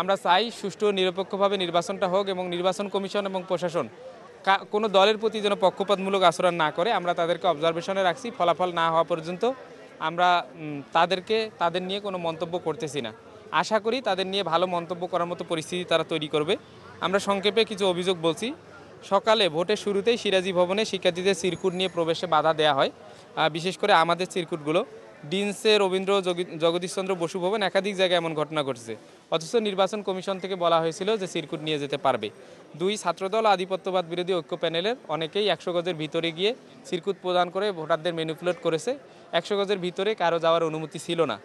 আমরা চাই সুষ্ঠু ও নিরপেক্ষভাবে নির্বাচনটা হোক এবং নির্বাচন কমিশন এবং প্রশাসন কোনো দলের প্রতি যেন পক্ষপাতমূলক আচরণ না করে। আমরা তাদেরকে অবজারভেশনে রাখছি। ফলাফল না হওয়া পর্যন্ত আমরা তাদের নিয়ে কোনো মন্তব্য করতেছি না। আশা করি তাদের নিয়ে ভালো মন্তব্য করার মতো পরিস্থিতি তারা তৈরি করবে। আমরা সংক্ষেপে কিছু অভিযোগ বলছি। সকালে ভোটের শুরুতেই সিরাজী ভবনে শিক্ষার্থীদের চিরকুট নিয়ে প্রবেশে বাধা দেওয়া হয়। বিশেষ করে আমাদের চিরকুটগুলো ডিনসে রবীন্দ্র জগদীশচন্দ্র বসু ভবন একাধিক জায়গায় এমন ঘটনা ঘটছে। অথচ নির্বাচন কমিশন থেকে বলা হয়েছিল যে চিরকুট নিয়ে যেতে পারবে। দুই ছাত্রদল আধিপত্যবাদ বিরোধী ঐক্য প্যানেলের অনেকেই 100 গজের ভিতরে গিয়ে চিরকুট প্রদান করে ভোটারদের ম্যানিপুলেট করেছে। 100 গজের ভিতরে কারো যাওয়ার অনুমতি ছিল না।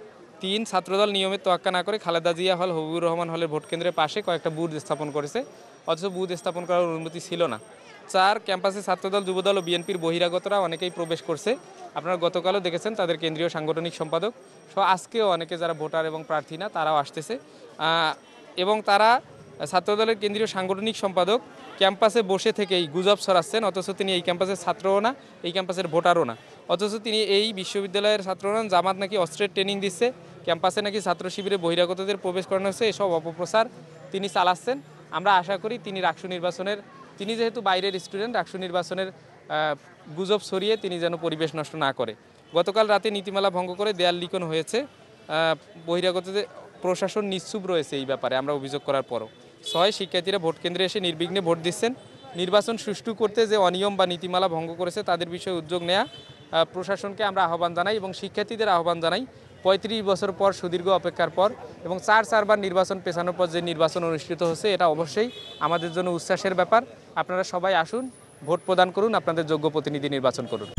তিন ছাত্রদল নিয়মের তোয়াক্কা না করে খালেদা জিয়া হল, হবিবুর রহমান হলের ভোট কেন্দ্রের পাশে কয়েকটা বুথ স্থাপন করেছে, অথচ বুথ স্থাপন করার অনুমতি ছিল না। চার ক্যাম্পাসে ছাত্রদল, যুবদল ও বিএনপির বহিরাগতরা অনেকেই প্রবেশ করছে। আপনারা গতকালও দেখেছেন তাদের কেন্দ্রীয় সাংগঠনিক সম্পাদক সহ আজকেও অনেকে যারা ভোটার এবং প্রার্থী না তারাও আসতেছে। এবং তারা ছাত্রদলের কেন্দ্রীয় সাংগঠনিক সম্পাদক ক্যাম্পাসে বসে থেকেই গুজব ছড়াচ্ছেন, অথচ তিনি এই ক্যাম্পাসের ছাত্রও না, এই ক্যাম্পাসের ভোটারও না। অথচ তিনি এই বিশ্ববিদ্যালয়ের ছাত্ররা জামাত নাকি অস্ত্রের ট্রেনিং দিচ্ছে, ক্যাম্পাসে নাকি ছাত্র শিবিরে বহিরাগতদের প্রবেশ করানো হচ্ছে, এসব অপপ্রচার তিনি চালাচ্ছেন। আমরা আশা করি তিনি যেহেতু বাইরের স্টুডেন্ট, ডাকসু নির্বাচনের গুজব ছড়িয়ে তিনি যেন পরিবেশ নষ্ট না করে। গতকাল রাতে নীতিমালা ভঙ্গ করে দেয়াল লিখন হয়েছে। বহিরাগতদের প্রশাসন নিশ্চুপ রয়েছে এই ব্যাপারে আমরা অভিযোগ করার পরও। 6 শিক্ষার্থীরা ভোট কেন্দ্রে এসে নির্বিঘ্নে ভোট দিচ্ছেন। নির্বাচন সুষ্ঠু করতে যে অনিয়ম বা নীতিমালা ভঙ্গ করেছে তাদের বিষয়ে উদ্যোগ নেওয়া প্রশাসনকে আমরা আহ্বান জানাই এবং শিক্ষার্থীদের আহ্বান জানাই 35 বছর পর, সুদীর্ঘ অপেক্ষার পর এবং চারবার নির্বাচন পেছানোর পর যে নির্বাচন অনুষ্ঠিত হচ্ছে, এটা অবশ্যই আমাদের জন্য উচ্ছ্বাসের ব্যাপার। আপনারা সবাই আসুন, ভোট প্রদান করুন, আপনাদের যোগ্য প্রতিনিধি নির্বাচন করুন।